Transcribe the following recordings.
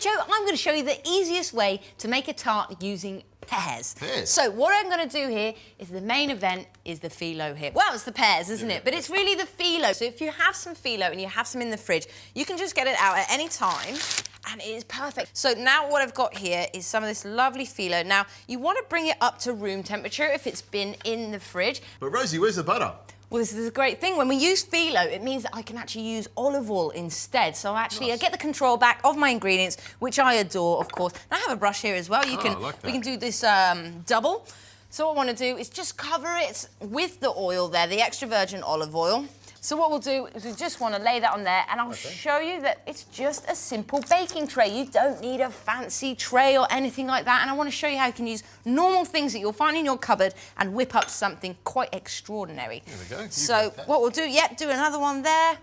video, I'm going to show you the easiest way to make a tart using pears. So what I'm going to do here is the main event is the Fillo here. Well, it's the pears, isn't it? But it's really the Fillo. So if you have some Fillo and you have some in the fridge, you can just get it out at any time and it is perfect. So now what I've got here is some of this lovely Fillo. Now, you want to bring it up to room temperature if it's been in the fridge. But Rosie, where's the butter? Well, this is a great thing. When we use Fillo, it means that I can actually use olive oil instead. So actually, I get the control back of my ingredients, which I adore, of course. And I have a brush here as well. You can, we can do this double. So what I want to do is just cover it with the oil there, the extra virgin olive oil. So what we'll do is we just want to lay that on there, and I'll show you that it's just a simple baking tray. You don't need a fancy tray or anything like that. And I want to show you how you can use normal things that you'll find in your cupboard and whip up something quite extraordinary. There we go. So what we'll do, do another one there.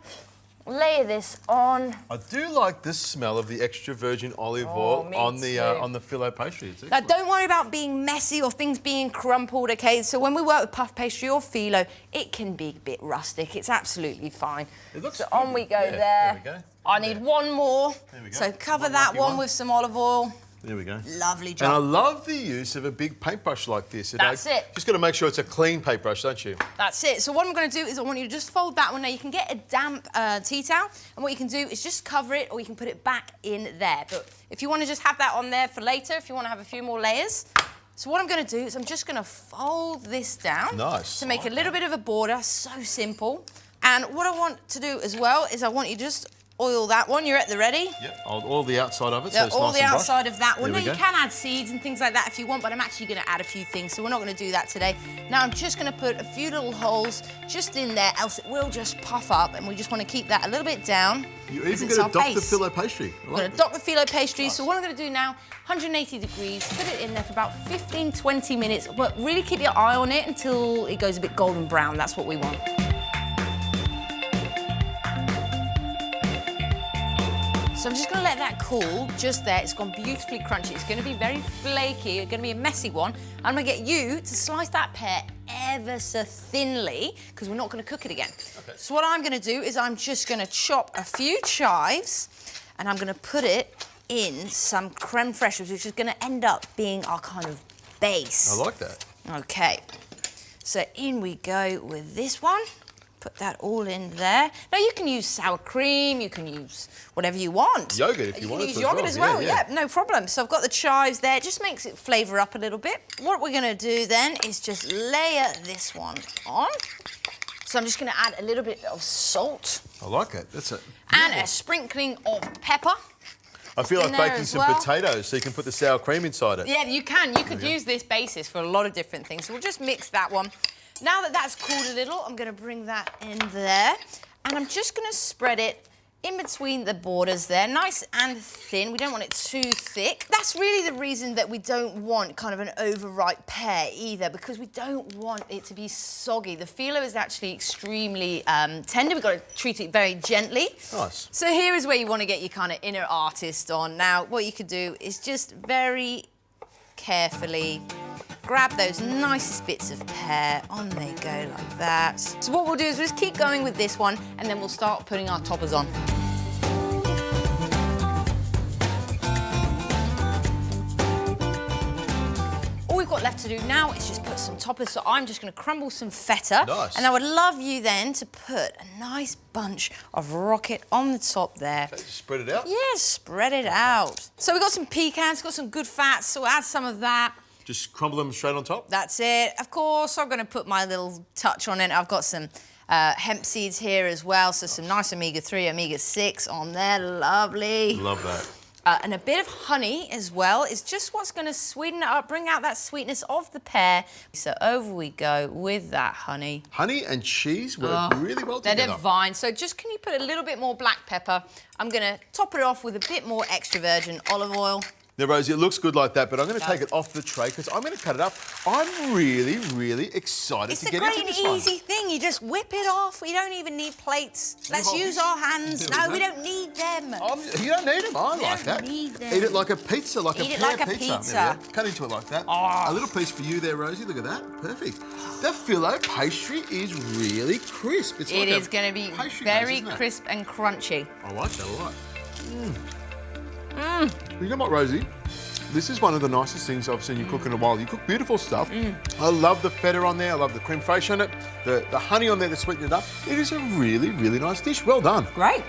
Layer this on. I do like the smell of the extra virgin olive oil on the Fillo pastry. Now, don't worry about being messy or things being crumpled, okay? So when we work with puff pastry or Fillo, it can be a bit rustic. It's absolutely fine. It looks so on we go there. There we go. I need one more. There we go. So cover that one with some olive oil. There we go. Lovely job. And I love the use of a big paintbrush like this. That's it. Just got to make sure it's a clean paintbrush, don't you? That's it. So what I'm going to do is I want you to just fold that one. Now, you can get a damp tea towel, and what you can do is just cover it, or you can put it back in there. But if you want to just have that on there for later, if you want to have a few more layers. So what I'm going to do is I'm just going to fold this down. Nice. To make a little bit of a border. So simple. And what I want to do as well is I want you to just oil that one. You're at the ready? Yep, I'll oil the outside of it so it's all nice the and outside of that one. Now, you go. can add seeds and things like that if you want, but I'm actually going to add a few things, so we're not going to do that today. Now, I'm just going to put a few little holes just in there, else it will just puff up, and we just want to keep that a little bit down. You're even going to dock the Fillo pastry. I'm going to dock the Fillo pastry. Nice. So what I'm going to do now, 180 degrees, put it in there for about 15, 20 minutes, but really keep your eye on it until it goes a bit golden brown. That's what we want. So I'm just going to let that cool just there. It's gone beautifully crunchy. It's going to be very flaky. It's going to be a messy one. I'm going to get you to slice that pear ever so thinly, because we're not going to cook it again. Okay. So what I'm going to do is I'm just going to chop a few chives, and I'm going to put it in some creme fraiche, which is going to end up being our kind of base. I like that. Okay. So in we go with this one. Put that all in there. Now, you can use sour cream, you can use whatever you want. Yogurt if you want. You can use yogurt as well, yeah, no problem. So I've got the chives there, it just makes it flavour up a little bit. What we're going to do then is just layer this one on. So I'm just going to add a little bit of salt. I like it. That's it. And a sprinkling of pepper. I feel like baking some potatoes so you can put the sour cream inside it. Yeah, you can. You could use this basis for a lot of different things. So we'll just mix that one. Now that that's cooled a little, I'm going to bring that in there, and I'm just going to spread it in between the borders there, nice and thin. We don't want it too thick. That's really the reason that we don't want kind of an overripe pear either, because we don't want it to be soggy. The Fillo is actually extremely tender. We've got to treat it very gently. Nice. So here is where you want to get your kind of inner artist on. Now, what you could do is just very carefully grab those nicest bits of pear, on they go like that. So what we'll do is we'll just keep going with this one, and then we'll start putting our toppers on. All we've got left to do now is just put some toppers, so I'm just going to crumble some feta. Nice. And I would love you then to put a nice bunch of rocket on the top there. Okay, just spread it out? Yeah, spread it out. So we've got some pecans, got some good fats, so we'll add some of that. Just crumble them straight on top? That's it. Of course, I'm going to put my little touch on it. I've got some hemp seeds here as well, so some nice omega-3, omega-6 on there. Lovely. Love that. And a bit of honey as well is just what's going to sweeten it up, bring out that sweetness of the pear. So over we go with that honey. Honey and cheese work really well together. They're divine. So just can you put a little bit more black pepper? I'm going to top it off with a bit more extra virgin olive oil. Now, Rosie, it looks good like that, but I'm going to take it off the tray because I'm going to cut it up. I'm really, really excited to get into this one. It's a great, easy thing. You just whip it off. We don't even need plates. Let's use our hands. No, we don't need them. You don't need them. I like that. Need them. Eat it like a pizza, like Eat a it pear like a pizza. pizza. Cut into it like that. Oh. A little piece for you there, Rosie. Look at that. Perfect. The Fillo pastry is really crisp. It's going to be very crisp and crunchy. I like that a lot. You know what, Rosie? This is one of the nicest things I've seen you cook in a while. You cook beautiful stuff. I love the feta on there. I love the creme fraiche on it. The honey on there to sweeten it up. It is a really, really nice dish. Well done. Great.